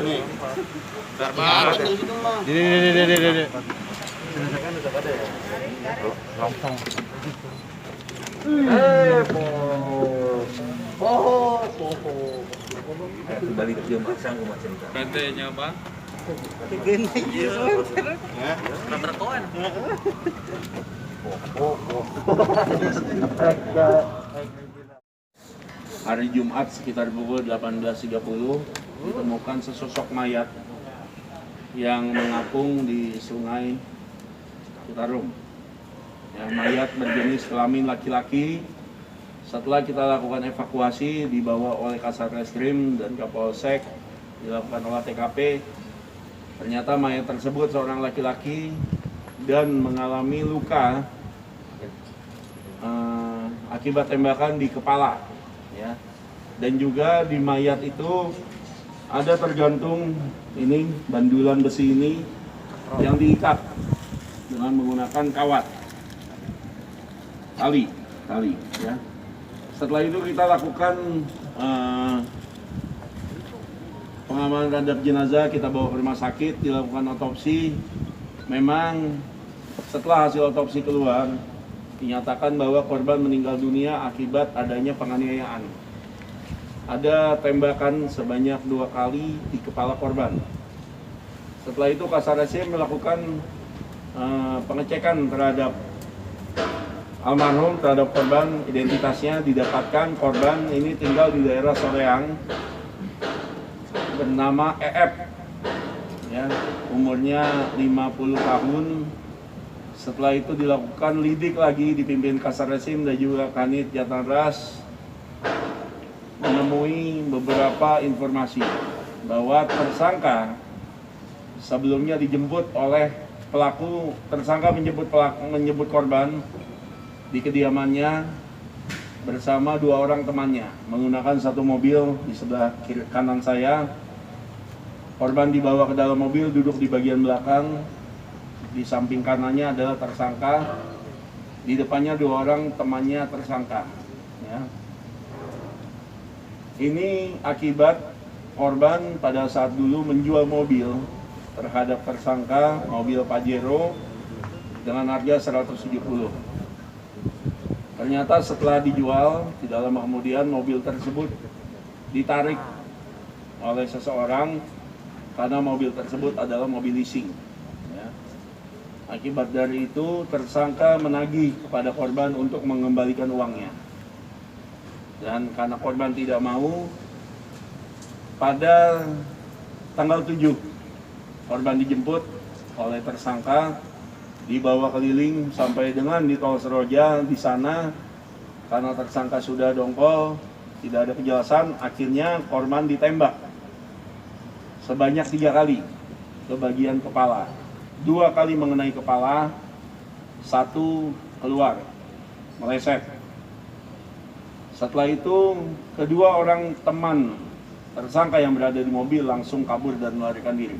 nih. Ini. Lontong. Balik dia masang ke macam itu. Bentenya bang. Berkoan. Hari Jumat sekitar pukul 18.30 ditemukan sesosok mayat yang mengapung di Sungai Citarum. Ya, mayat berjenis kelamin laki-laki. Setelah kita lakukan evakuasi, dibawa oleh Kasatreskrim dan Kapolsek, dilakukan olah TKP. Ternyata mayat tersebut seorang laki-laki dan mengalami luka akibat tembakan di kepala. Ya. Dan juga di mayat itu ada tergantung ini bandulan besi ini yang diikat dengan menggunakan kawat tali ya. Setelah itu kita lakukan pengamanan terhadap jenazah, kita bawa ke rumah sakit, dilakukan otopsi. Memang setelah hasil otopsi keluar, dinyatakan bahwa korban meninggal dunia akibat adanya penganiayaan. Ada tembakan sebanyak 2 kali di kepala korban. Setelah itu Kasatreskrim melakukan pengecekan terhadap almarhum, terhadap korban. Identitasnya didapatkan, korban ini tinggal di daerah Soreang, bernama EF, ya, umurnya 50 tahun. Setelah itu dilakukan lidik lagi, dipimpin Kasatreskrim dan juga Kanit Jatanras, menemui beberapa informasi bahwa tersangka sebelumnya dijemput oleh pelaku. Tersangka menjemput korban di kediamannya bersama 2 orang temannya menggunakan 1 mobil di sebelah kiri kanan saya. Korban dibawa ke dalam mobil, duduk di bagian belakang. Di samping kanannya adalah tersangka, di depannya 2 orang temannya tersangka. Ya. Ini akibat korban pada saat dulu menjual mobil terhadap tersangka, mobil Pajero dengan harga 170. Ternyata setelah dijual, tidak lama kemudian mobil tersebut ditarik oleh seseorang karena mobil tersebut adalah mobil leasing. Ya. Akibat dari itu, tersangka menagih kepada korban untuk mengembalikan uangnya. Dan karena korban tidak mau, pada tanggal 7, korban dijemput oleh tersangka, dibawa keliling sampai dengan di Tol Seroja. Di sana, karena tersangka sudah dongkol, tidak ada kejelasan, akhirnya korban ditembak sebanyak 3 kali ke bagian kepala. 2 kali mengenai kepala, 1 keluar, meleset. Setelah itu, kedua orang teman tersangka yang berada di mobil langsung kabur dan melarikan diri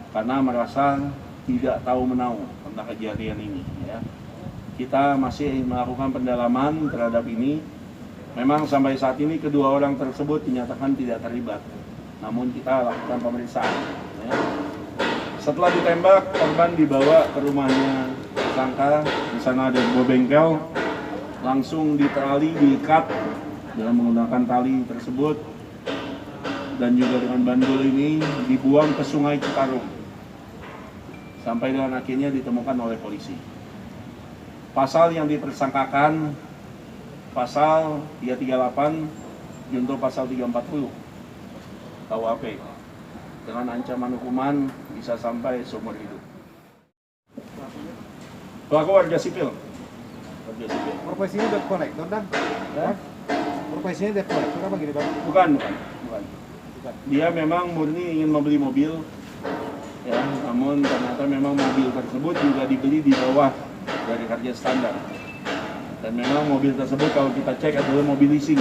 karena merasa tidak tahu menahu tentang kejadian ini. Ya. Kita masih melakukan pendalaman terhadap ini. Memang sampai saat ini kedua orang tersebut dinyatakan tidak terlibat, namun kita lakukan pemeriksaan. Ya. Setelah ditembak, korban dibawa ke rumahnya tersangka. Di sana ada 2 bengkel, langsung diterali, diikat dengan menggunakan tali tersebut, dan juga dengan bandul ini dibuang ke Sungai Citarum sampai dengan akhirnya ditemukan oleh polisi. Pasal yang dipersangkakan pasal 338 junto pasal 340 KUHP dengan ancaman hukuman bisa sampai seumur hidup. Pelaku warga sipil. Profesinya debt collector, Dan? Ya? Profesinya debt collector apa gini, Bang? Bukan. Dia memang murni ingin membeli mobil, ya, namun ternyata memang mobil tersebut juga dibeli di bawah dari harga standar. Dan memang mobil tersebut kalau kita cek adalah mobil leasing.